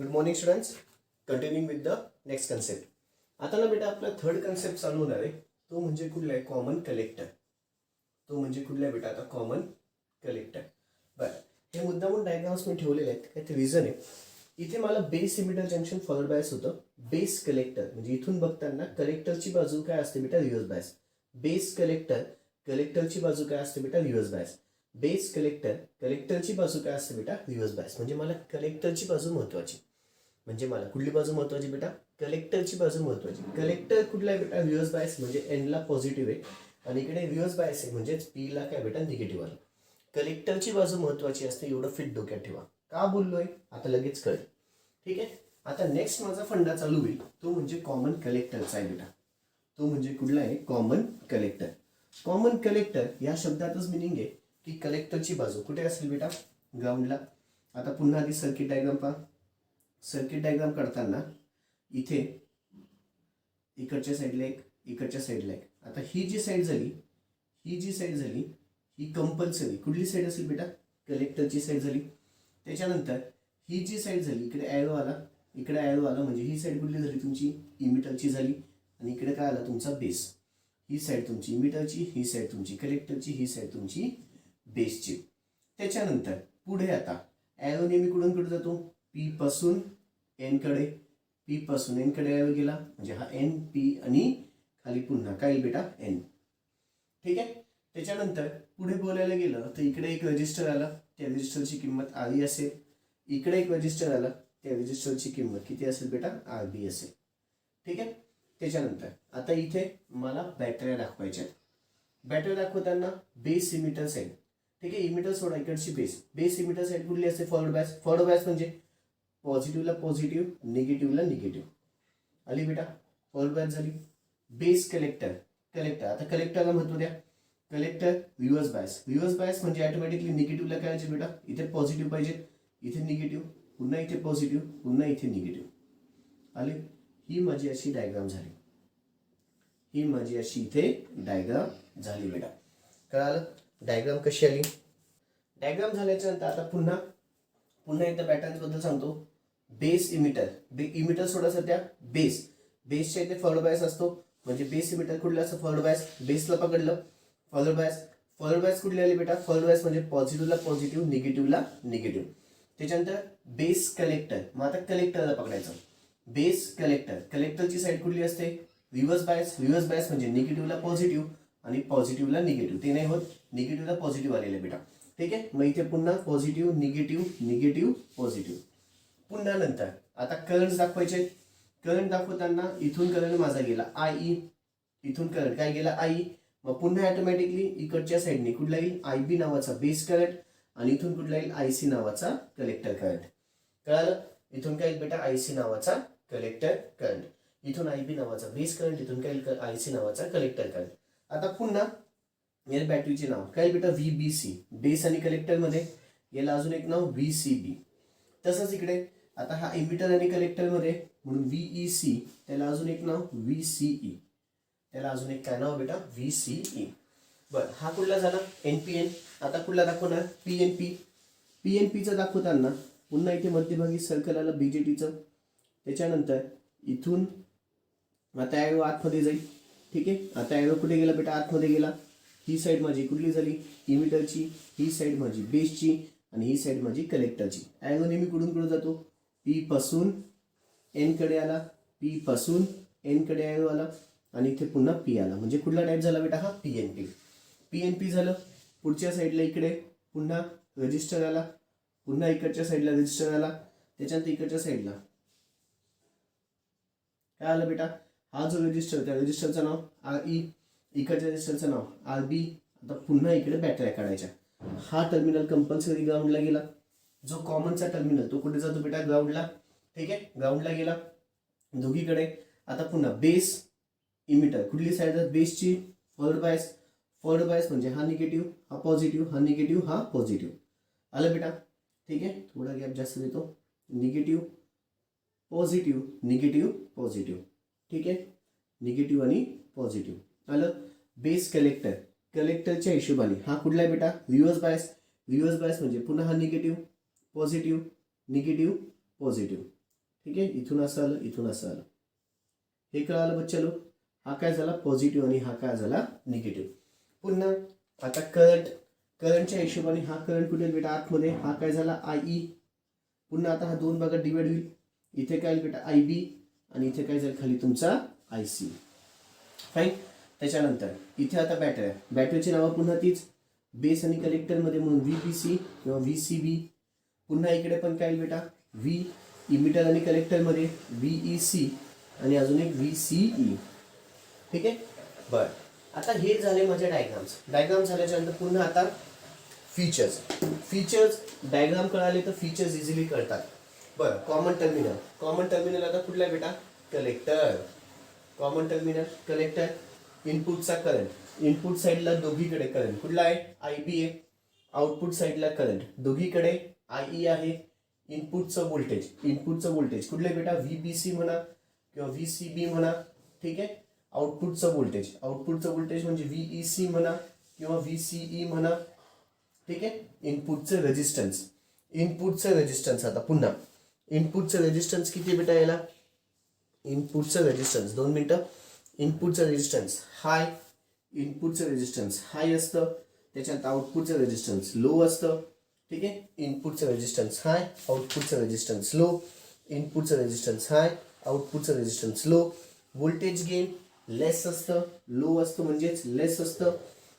Good morning students. Continuing with the next concept. आता ना बेटा आपला थर्ड कन्सेप्ट चालू होणार आहे. तो म्हणजे कुठला आहे? Common collector. तो म्हणजे कुठला आहे बेटा? आता कॉमन कलेक्टर. बरं, हे मुद्दामून डायग्राम्स मी ठेवलेले आहेत. काय ते रिझन आहे, इथे मला base emitter junction followed bias होतं. बेस कलेक्टर म्हणजे इथून बघताना कलेक्टरची बाजू काय असते बेटा? Reverse bias. बेस कलेक्टर, कलेक्टरची बाजू काय असते बेटा? Reverse bias. बेस कलेक्टर, कलेक्टरची बाजू काय असते बेटा? Reverse bias. म्हणजे मला कलेक्टरची बाजू महत्वाची. म्हणजे मला कुठली बाजू महत्वाची बेटा? कलेक्टरची बाजू महत्वाची. कलेक्टर कुठला आहे बेटा? रिव्हर्स बायस म्हणजे एनला पॉझिटिव्ह आहे आणि इकडे रिव्हर्स बायस आहे म्हणजेच पीला काय बेटा? निगेटिव्ह आलं. कलेक्टरची बाजू महत्वाची असते, एवढं फिट डोक्यात ठेवा. का बोललोय आता लगेच कळेल. ठीक आहे. आता नेक्स्ट माझा फंडा चालू होईल, तो म्हणजे कॉमन कलेक्टरचा आहे बेटा. तो म्हणजे कुठला आहे? Common collector. कॉमन कलेक्टर या शब्दातच मिनिंग आहे की कलेक्टरची बाजू कुठे असेल बेटा? ग्राउंडला. आता पुन्हा आधी सर्किट डायग्राम पहा. सर्किट डायग्राम काढताना इथे इकडच्या साईडला एक, इकडच्या साईडला एक. आता ही जी साईड झाली, ही कंपल्सरी कुठली साईड असेल बेटा? कलेक्टरची साईड झाली. त्याच्यानंतर ही जी साईड झाली, इकडे ॲरो आला, इकडे ॲरो आला म्हणजे ही साईड कुठली झाली? तुमची इमिटरची झाली. आणि इकडे काय आला? तुमचा बेस. ही साईड तुमची इमिटरची, ही साईड तुमची कलेक्टरची, ही साईड तुमची बेसची. त्याच्यानंतर पुढे आता ॲरो नेहमी कुठून कुठे जातो? पी पासून एन कडे. पी पासून एन कडे ॲरो गेला म्हणजे हा एन, पी आणि खाली पुन्हा काय बेटा? एन. ठीक आहे. त्याच्यानंतर पुढे बोलायला गेलं तर इकडे एक रजिस्टर आला, त्या रजिस्टरची किंमत आर असेल. इकडे एक रजिस्टर आला, त्या रजिस्टरची किंमत किती असेल बेटा? आर बी असेल. ठीक आहे. त्याच्यानंतर आता इथे मला बॅटऱ्या दाखवायच्या. बॅटरी दाखवताना बेस इमिटर साईड. ठीक आहे. इमिटर सोडा, इकडची बेस. बेस इमिटर साईड कुठली असते? Forward bias. फॉरवर्ड बायस म्हणजे पॉझिटिव्हला पॉझिटिव्ह, निगेटिव्हला निगेटिव्ह. आली बेटा? फॉरवर्ड बायस झाली. Base collector, collector. आता कलेक्टरला महत्व द्या. Collector reverse bias. Reverse bias म्हणजे ऑटोमॅटिकली निगेटिव्हला काय पाहिजे बेटा? इथे पॉझिटिव्ह पाहिजे, इथे निगेटिव्ह, पुन्हा इथे पॉझिटिव्ह, पुन्हा इथे निगेटिव्ह. आले? ही माझी अशी डायग्राम झाली. ही माझी अशी इथे डायग्राम झाली बेटा. कळालं? डायग्राम कशी आली? डायग्राम झाल्याच्या नंतर आता पुन्हा एकदा पॅटर्न्स बद्दल सांगतो. बेस इमिटर, इमिटर सोडा सध्या बेस. बेसच्या इथे फॉरवर्ड बायस असतो म्हणजे बेस इमिटर कुठला असतं? Forward bias. बेसला पकडलं, फॉरवर्ड बायस. फॉरवर्ड बायस कुठली आली बेटा? फॉरवर्ड बायस म्हणजे पॉझिटिव्हला पॉझिटिव्ह, निगेटिव्हला निगेटिव्ह. त्याच्यानंतर बेस कलेक्टर. मग आता कलेक्टरला पकडायचं. बेस कलेक्टर, कलेक्टरची साईड कुठली असते? Reverse bias. रिव्हर्स बायस म्हणजे निगेटिव्हला पॉझिटिव्ह आणि पॉझिटिव्हला निगेटिव्ह. ते नाही होत, निगेटिव्हला पॉझिटिव्ह आलेलं बेटा. ठीक आहे. मग इथे पुन्हा पॉझिटिव्ह, निगेटिव्ह, निगेटिव्ह, पॉझिटिव्ह. पुन्हा नंतर आता करंट दाखवायचे. करंट दाखवताना इथून करंट माझा गेला आय ई, इथून करंट काय गेला? I E. मग पुन्हा ऑटोमॅटिकली इकडच्या साईडने कुठला येईल? आय बी नावाचा बेस करंट आणि इथून कुठला येईल? आय सी नावाचा कलेक्टर करंट. कळालं? इथून काय येईल बेटा? आय सी नावाचा कलेक्टर करंट. इथून आय बी नावाचा बेस करंट, इथून काय येईल? आय सी नावाचा कलेक्टर करंट. आता पुन्हा या बॅटरीचे नाव काय बेटा? V B C. बेस आणि कलेक्टर मध्ये याला अजून एक नाव व्ही सी बी. तसंच इकडे आता हा इमिटर आणि कलेक्टर मध्ये म्हणून व्ही ई सी, त्याला अजून एक नाव व्ही सी ई. त्याला अजून एक काय नाव बेटा? V C E. बरं, हा कुठला झाला? N P N. आता कुठला दाखवणार? P N P. P N पीचं दाखवताना पुन्हा इथे मध्यभागी सर्कल आलं बीजेटीचं. त्याच्यानंतर इथून आता ॲरो आतमध्ये जाईल. ठीक आहे. आता ॲरो कुठे गेला बेटा? आतमध्ये गेला. ही साईड माझी कुठली झाली? इमिटरची. ही साईड माझी बेसची आणि ही साईड माझी कलेक्टरची. ॲरो नेहमी कुठून कुठे जातो? पी पासून एन कडे आला, पी पासून एन कडे ॲरो आला आणि इथे पुन्हा पी आला म्हणजे कुठला टाईप झाला बेटा? हा P N P. P N P झालं. पुढच्या साईडला इकडे पुन्हा रजिस्टर आला, पुन्हा इकडच्या साईडला रजिस्टर आला. त्याच्यानंतर इकडच्या साईडला काय आलं बेटा? हा जो रजिस्टर, त्या रजिस्टरचं नाव आर ई, इकडच्या रजिस्टरचं नाव आर बी. आता पुन्हा इकडे बॅटऱ्या काढायच्या. हा टर्मिनल कंपल्सरी ग्राउंडला गेला. जो कॉमनचा टर्मिनल तो कुठे जातो बेटा? ग्राउंडला. ठीक आहे. ग्राउंडला गेला दोघीकडे. आता पुन्हा बेस इमिटर कुठली साईड? बेसची. Forward bias. फॉरवर्ड बायस म्हणजे हा निगेटिव्ह, हा पॉझिटिव्ह, हा निगेटिव्ह, हा पॉझिटिव्ह. आलं बेटा? ठीक आहे. थोडा गॅप जास्त देतो. Negative, positive, negative, positive. ठीक आहे. निगेटिव्ह आणि पॉझिटिव्ह. आलं? बेस कलेक्टर, कलेक्टरच्या हिशोबाने हा कुठला आहे बेटा? Reverse bias. रिव्हर्स बायस म्हणजे पुन्हा हा निगेटिव्ह, पॉझिटिव्ह, निगेटिव्ह, पॉझिटिव्ह. ठीक आहे, इथून असं आलं, इथून असं आलं. हे कळालं बच्चालो. हा काय झाला पॉझिटिव्ह आणि हा काय झाला निगेटिव्ह. पुन्हा आता करंटच्या हिशोबाने हा करंट कुठे बेटा आतमध्ये, हा काय झाला IE. पुन्हा आता हा दोन भागात डिवाइड होईल. इथे काय बेटा IB आणि इथे काय जाईल खाली तुमचा IC. फाईन. त्याच्यानंतर इथे आता बॅटरीची नावं पुन्हा तीच, बेस आणि कलेक्टरमध्ये म्हणून VBC किंवा VCB. पुन्हा इकडे पण काय बेटा V, इमिटर आणि कलेक्टरमध्ये VEC आणि अजून एक VCE. ठीक आहे. बरं, आता हे झाले माझे डायग्राम झाल्याच्या नंतर पुन्हा आता फीचर्स डायग्राम कळाले तर फीचर्स इझिली कळतात. बरं, कॉमन टर्मिनल आता कुठला आहे बेटा कलेक्टर. Common terminal collector. इनपुटचा करंट, इनपुट साईडला दोघीकडे करंट कुठला आहे IB आहे. आउटपुट साईडला करंट दोघीकडे IE आहे. इनपुटचं व्होल्टेज कुठलं आहे बेटा VBC म्हणा किंवा VCB म्हणा. ठीक आहे. आउटपुटचं व्होल्टेज म्हणजे VEC म्हणा किंवा VCE म्हणा. ठीक आहे. इनपुटचं रेजिस्टन्स आता पुन्हा इनपुटचं रेजिस्टन्स किती बेटा याला, इनपुटचं रेजिस्टन्स 2 मिनिटं. इनपुटचं रेजिस्टन्स हाय असतं, त्याच्यात आउटपुटचं रेजिस्टन्स लो असतं. ठीक आहे. इनपुटचं रेजिस्टन्स हाय, आउटपुटचं रेजिस्टन्स लो. इनपुटचं रेजिस्टन्स हाय, आउटपुटचं रेजिस्टन्स लो. व्होल्टेज गेन लेस असतं, लो असतं म्हणजेच लेस असतं.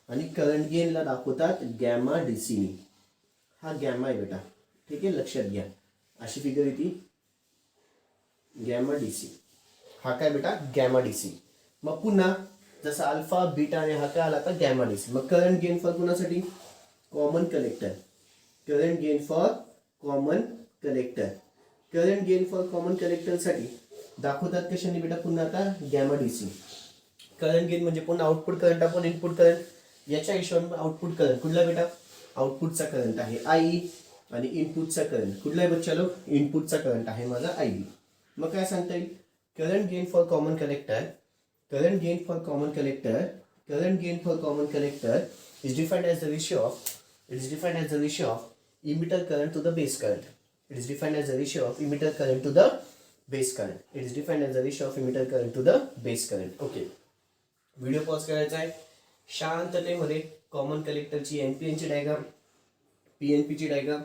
आणि करंट गेनला दाखवतात गॅमा DC. हा गॅमा आहे बेटा. ठीक आहे, लक्षात घ्या. अशी फिगर येते गॅमा DC. हा काय बेटा गॅमा DC. मग पुन्हा जसं अल्फा बीटा आणि हा काय आला आता गॅमा DC. मग करंट गेन फॉर कुणासाठी common collector. Current gain for common कलेक्टरसाठी दाखवतात कशाने बेटा पुन्हा आता गॅमा DC. करंट गेन म्हणजे पुन्हा आउटपुट करंट आपण इनपुट करंट याच्या हिशोबाने आउटपुट करंट कुठला बेटा आउटपुटचा करंट आहे IE आणि इनपुटचा करंट कुठला आहे बच्चा लोक इनपुटचा करंट आहे माझा IB. मग काय सांगता येईल current gain for common collector is defined as the ratio of emitter current to the base current. It is defined as the ratio of emitter current to the base current. Okay. Video pause करायचा आहे. शांततेमध्ये common कलेक्टरची NPN ची diagram, PNP ची diagram,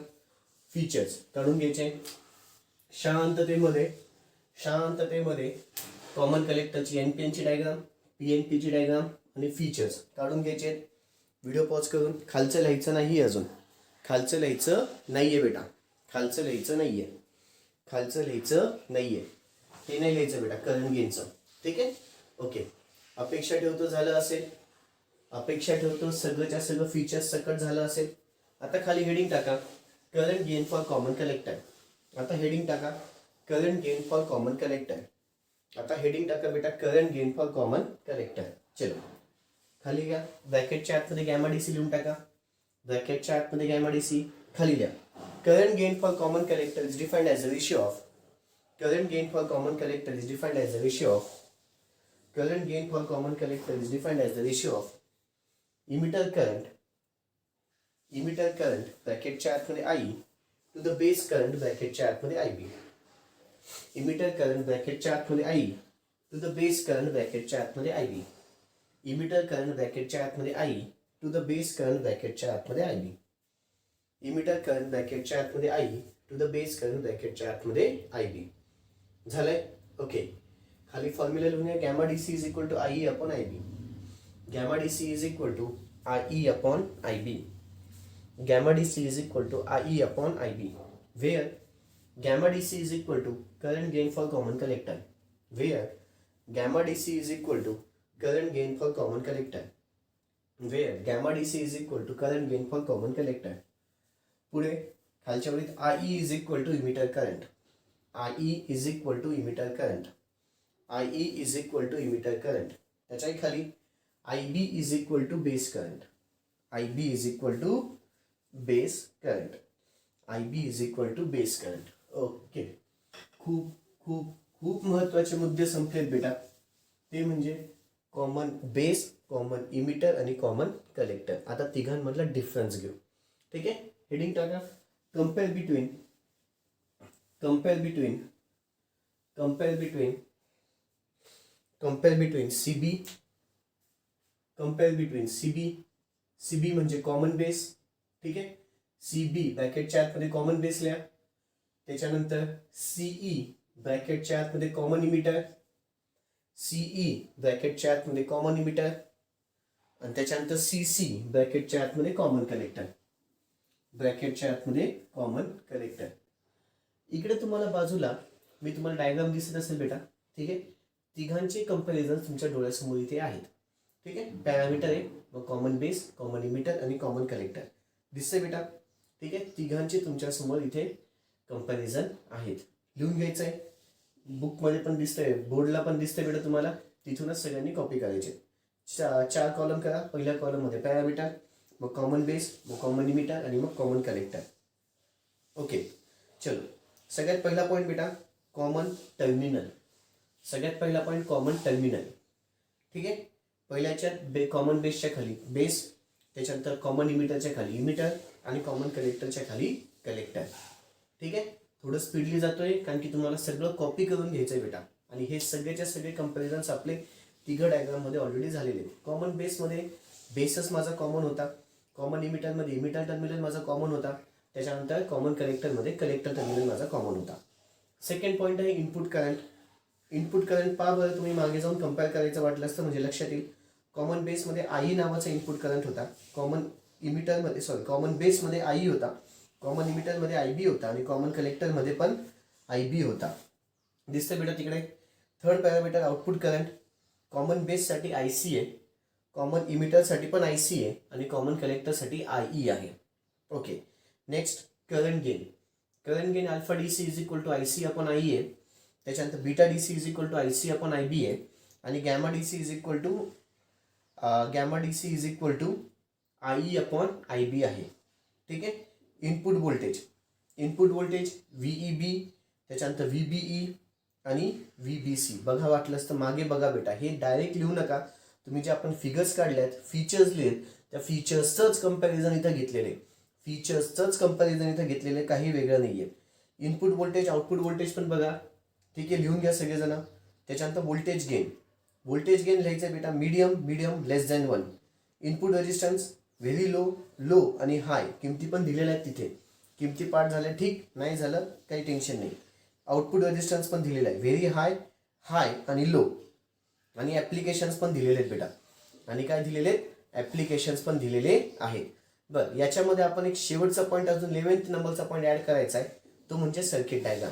features काढून घ्यायचे. शांततेमध्ये common कलेक्टरची NPN ची diagram, PNP ची diagram आणि features काढून घ्यायचे. व्हिडिओ पॉज करून खालचं लिहायचं नाही, अजून खालचं लिहायचं नाहीये बेटा, खालचं लिहायचं नाहीये, हे नाही लिहायचं बेटा करंट गेनचं. ठीक आहे. ओके. अपेक्षा ठेवतो सगळंच्या सगळं फीचर्स सकट झालं असेल. आता खाली हेडिंग टाका current gain for common collector. आता हेडिंग टाका current gain for common collector. आता हेडिंग टाका बेटा current gain for common collector. चलो खाली घ्या, ब्रॅकेटच्या आतमध्ये गॅमा DC लिहून टाका. ब्रॅकेटच्या आतमध्ये गॅमा DC खाली द्या. Current gain for common collector is defined as a ratio of current gain for common collector is defined as the ratio of emitter current ब्रॅकेटच्या आतमध्ये IE to the base current ब्रॅकेटच्या आतमध्ये IB. emitter current ब्रॅकेटच्या आतमध्ये IE to the base current ब्रॅकेटच्या आतमध्ये IB. emitter current ब्रॅकेटच्या आतमध्ये IE to the base current ब्रॅकेटच्या आतमध्ये IB. emitter current ब्रॅकेटच्या आतमध्ये IE to the base current ब्रॅकेटच्या आतमध्ये IB. झालंय. Okay. खाली formula लिहून घ्या gamma DC is equal to IE upon IB. Gamma DC is equal to IE upon IB. Gamma DC is equal to IE upon IB, where gamma DC is equal to current gain for common collector. पुढे खालच्या वरीत IE is equal to emitter current. त्याच्या खाली IB is equal to base current. Okay. खूप महत्वाचे मुद्दे संपलेत बेटा. ते म्हणजे कॉमन बेस, कॉमन इमिटर आणि कॉमन कलेक्टर. आता तिघांमधला डिफरन्स घेऊ. ठीक आहे. हेडिंग टाका compare between compare between CB म्हणजे कॉमन बेस, ठीक आहे. सीबी ब्रॅकेटच्या आतमध्ये कॉमन बेस लिहा. त्याच्यानंतर सीई ब्रॅकेटच्या आतमध्ये कॉमन इमिटर, ब्रॅकेटच्या आतमध्ये कॉमन इमिटर, आणि त्याच्यानंतर सीसी ब्रॅकेटच्या आतमध्ये कॉमन कलेक्टर, इकडे तुम्हाला बाजूला मी तुम्हाला डायग्राम दिसत असेल बेटा, ठीक आहे. तिघांचे कंपॅरिझन तुमच्या डोळ्यासमोर इथे आहेत, ठीक आहे. पॅरामीटर आहे, मग कॉमन बेस, कॉमन इमिटर आणि कॉमन कलेक्टर दिसतंय बेटा, ठीक आहे. तिघांचे तुमच्या समोर इथे कंपॅरिझन आहेत. लिहून घ्यायचं आहे, बुकमध्ये पण दिसतंय, बोर्डला पण दिसतंय बेटा तुम्हाला. तिथूनच सगळ्यांनी कॉपी करायचे. 4 कॉलम करा. पहिल्या कॉलममध्ये पॅरामीटर, मग कॉमन बेस, मग कॉमन इमिटर आणि मग कॉमन कलेक्टर. ओके, चलो. सगळ्यात पहिला पॉईंट बेटा कॉमन टर्मिनल. ठीक आहे. पहिल्याच्या कॉमन बेसच्या खाली बेस, त्याच्यानंतर कॉमन इमिटरच्या खाली इमिटर आणि कॉमन कलेक्टरच्या खाली कलेक्टर, ठीक आहे. थोडं स्पीडली जातोय कारण की तुम्हाला सगळं कॉपी करून घ्यायचंय बेटा. आणि हे सगळेच्या सगळे कंपॅरिझन्स आपले तिघं डायग्राममध्ये ऑलरेडी झालेले. कॉमन बेसमध्ये बेसच माझा कॉमन होता, कॉमन इमिटरमध्ये इमिटर टर्मिनल माझा कॉमन होता, त्याच्यानंतर कॉमन कलेक्टरमध्ये कलेक्टर टर्मिनल माझा कॉमन होता. सेकंड पॉईंट आहे इनपुट करंट पहा बरं, तुम्ही मागे जाऊन कंपेअर करायचं वाटलं असतं म्हणजे लक्षात येईल. कॉमन बेसमध्ये आई नावाचा इनपुट करंट होता, कॉमन बेसमध्ये आई होता, कॉमन इमिटरमध्ये आयबी होता आणि कॉमन कलेक्टरमध्ये पण आयबी होता. दिसतं बेटा तिकडे. Third parameter output current. Common बेससाठी आयसी आहे, कॉमन इमिटरसाठी पण आयसी आहे आणि कॉमन कलेक्टरसाठी आयई आहे. Okay. Next current gain alpha DC is equal to IC upon I आहे. त्याच्यानंतर beta DC is equal to IC upon IB आहे आणि gamma DC is equal to IE upon IB आहे, ठीक आहे. इनपुट व्होल्टेज व्हीईबी, त्याच्यानंतर व्हीबीई आणि व्हीबीसी. बघा वाटलंच तर मागे बघा बेटा, हे डायरेक्ट लिहू नका. तुम्ही जे आपण फिगर्स काढल्यात, फीचर्स लिहित, त्या फीचर्सचंच कंपॅरिझन इथं घेतलेले, काही वेगळं नाहीये. इनपुट व्होल्टेज आउटपुट व्होल्टेज पण बघा, ठीक आहे. लिहून घ्या सगळेजण. त्याच्यानंतर व्होल्टेज गेन लिहायचं बेटा, medium less than 1. Input resistance very low आणि हाय, किमती पण दिलेल्या आहेत तिथे. किमती पाठ झाल्या, ठीक, नाही झालं काही टेन्शन नाही. आउटपुट रेजिस्टन्स पण दिलेला आहे, व्हेरी हाय आणि लो. आणि ॲप्लिकेशन्स पण दिलेले आहेत बेटा. आणि काय दिलेले आहेत? ॲप्लिकेशन्स पण दिलेले आहेत. बरं, याच्यामध्ये आपण एक शेवटचा पॉईंट, अजून 11th नंबरचा पॉईंट ॲड करायचा आहे, तो म्हणजे सर्किट डायग्राम.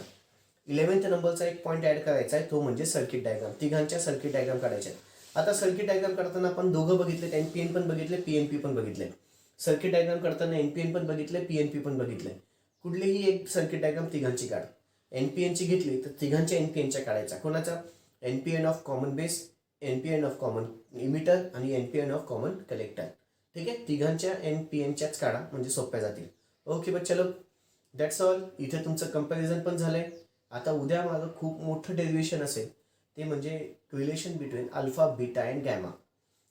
11th नंबरचा एक पॉईंट ॲड करायचा आहे, तो म्हणजे सर्किट डायग्राम. तिघांच्या सर्किट डायग्राम काढायच्या. आता सर्किट डायग्राम करताना आपण दोघं बघितले, एनपीएन पण बघितले, पीएनपी पण बघितले. सर्किट डायग्राम करताना एनपीएन पण बघितले, पीएनपी पण बघितले. कुठलीही एक सर्किट डायग्राम तिघांची काढ. एनपीएनची घेतली तर तिघांच्या एनपीएनच्या काढायचा. कोणाचा? NPN of common base, NPN of common emitter आणि एनपीएन ऑफ कॉमन कलेक्टर, ठीक आहे. तिघांच्या एनपीएनच्याच काढा म्हणजे सोप्या जातील. ओके बच्चा लोक, दॅट्स ऑल. इथे तुमचं कंपॅरिझन पण झालंय. आता उद्या माझं खूप मोठं डेरिव्हेशन असेल, ते म्हणजे relation between alpha, beta and gamma.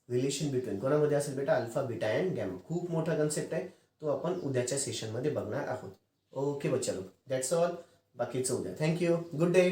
Relation between कोणामध्ये असेल बेटा? Alpha, beta and gamma. खूप मोठा कन्सेप्ट आहे, तो आपण उद्याच्या सेशनमध्ये बघणार आहोत. ओके बच्चा लोक, दॅट्स ऑल. बाकीचं उद्या. Thank you, good day.